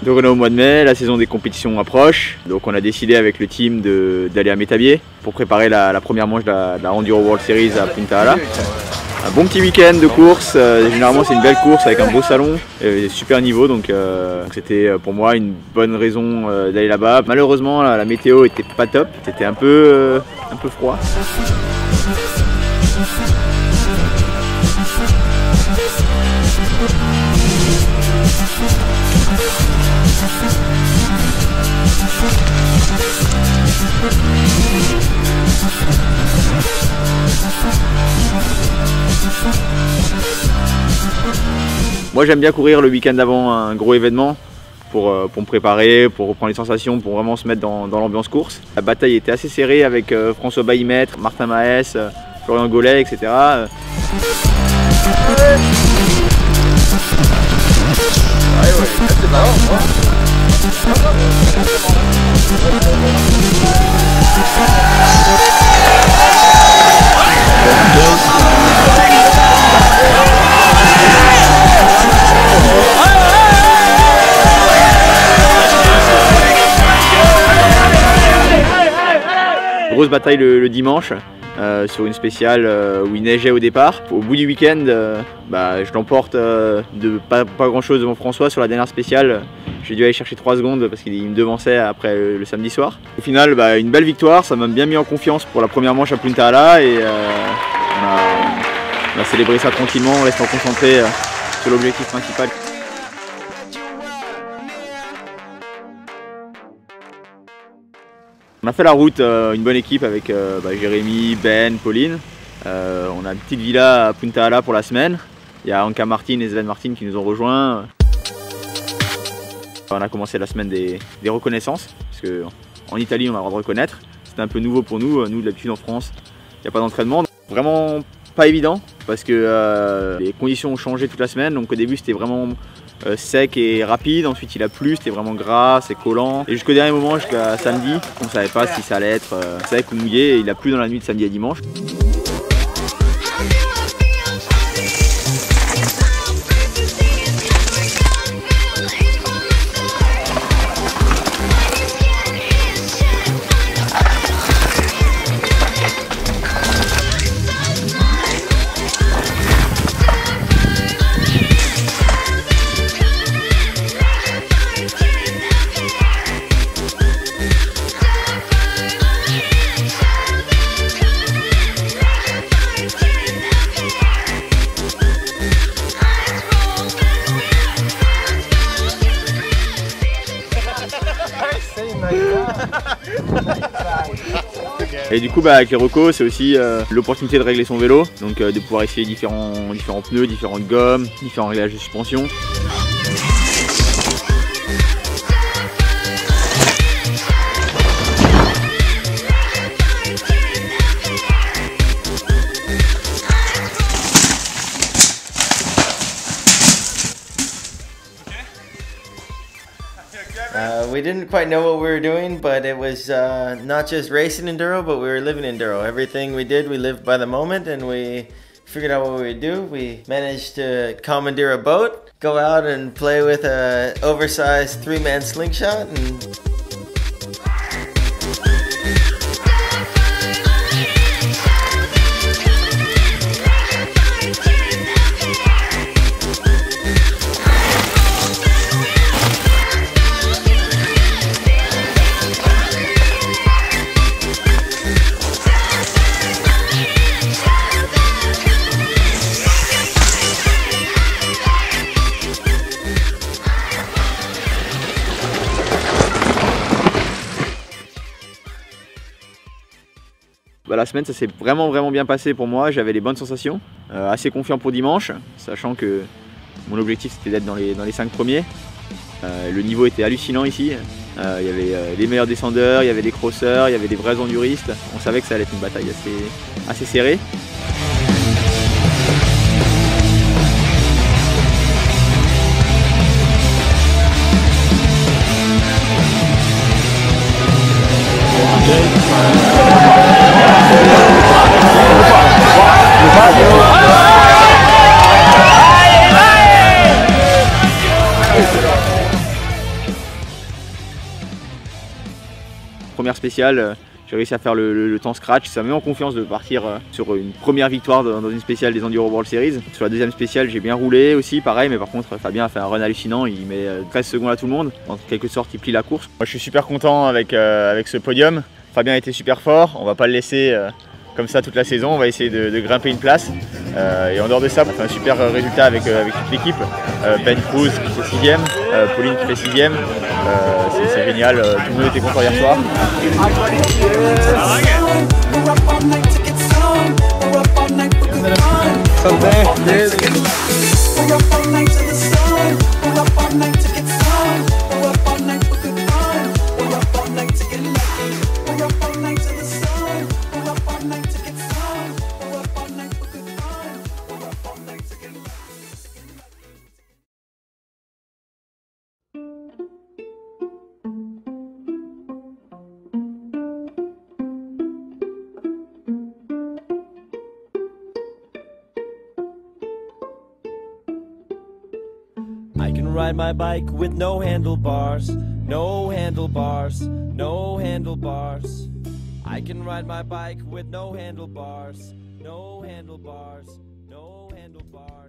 Donc on est au mois de mai, la saison des compétitions approche. Donc on a décidé avec le team d'aller à Métabier pour préparer la première manche de la Enduro World Series à Punta Ala. Un bon petit week-end de course, généralement c'est une belle course avec un beau salon, super niveau, donc c'était pour moi une bonne raison d'aller là-bas. Malheureusement la météo était pas top, c'était un peu froid. Moi j'aime bien courir le week-end avant un gros événement pour me préparer, pour reprendre les sensations, pour vraiment se mettre dans l'ambiance course. La bataille était assez serrée avec François Baillimètre, Martin Maes, Florian Gollet, etc. Grosse bataille le dimanche sur une spéciale où il neigeait au départ. Au bout du week-end, je l'emporte de pas grand chose devant François sur la dernière spéciale. J'ai dû aller chercher 3 secondes parce qu'il me devançait après le samedi soir. Au final, une belle victoire, ça m'a bien mis en confiance pour la première manche à Punta Ala et on a célébré ça tranquillement en restant concentré sur l'objectif principal. On a fait la route, une bonne équipe avec Jérémy, Ben, Pauline. On a une petite villa à Punta Ala pour la semaine. Il y a Anka Martin et Sven Martin qui nous ont rejoints. On a commencé la semaine des reconnaissances, parce qu'en Italie on a le droit de reconnaître. C'était un peu nouveau pour nous. Nous d'habitude en France, il n'y a pas d'entraînement. Vraiment pas évident, parce que les conditions ont changé toute la semaine. Donc au début c'était vraiment sec et rapide, ensuite il a plu, c'était vraiment gras, c'est collant. Et jusqu'au dernier moment, jusqu'à samedi, on ne savait pas si ça allait être sec ou mouillé, et il a plu dans la nuit de samedi à dimanche. Et du coup avec les recos c'est aussi l'opportunité de régler son vélo, donc de pouvoir essayer différents pneus, différentes gommes, différents réglages de suspension. We didn't quite know what we were doing, but it was not just racing enduro, but we were living enduro. Everything we did, we lived by the moment, and we figured out what we would do. We managed to commandeer a boat, go out and play with an oversized 3-man slingshot, and La semaine ça s'est vraiment bien passé pour moi, j'avais les bonnes sensations, assez confiant pour dimanche, sachant que mon objectif c'était d'être dans les 5 premiers. Le niveau était hallucinant ici, il y avait les meilleurs descendeurs, il y avait des crosseurs, il y avait des vrais enduristes, on savait que ça allait être une bataille assez serrée. spéciale. J'ai réussi à faire le temps scratch, ça me met en confiance de partir sur une première victoire dans une spéciale des Enduro World Series. Sur la deuxième spéciale, j'ai bien roulé aussi, pareil, mais par contre Fabien a fait un run hallucinant, il met 13 secondes à tout le monde. En quelque sorte, il plie la course. Moi je suis super content avec ce podium. Fabien a été super fort, on va pas le laisser comme ça toute la saison, on va essayer de grimper une place. Et en dehors de ça, on fait un super résultat avec toute l'équipe. Ben Cruz qui fait 6ème, Pauline qui fait 6ème. C'est génial, tout le monde était content hier soir. I can ride my bike with no handlebars, no handlebars, no handlebars. I can ride my bike with no handlebars, no handlebars, no handlebars.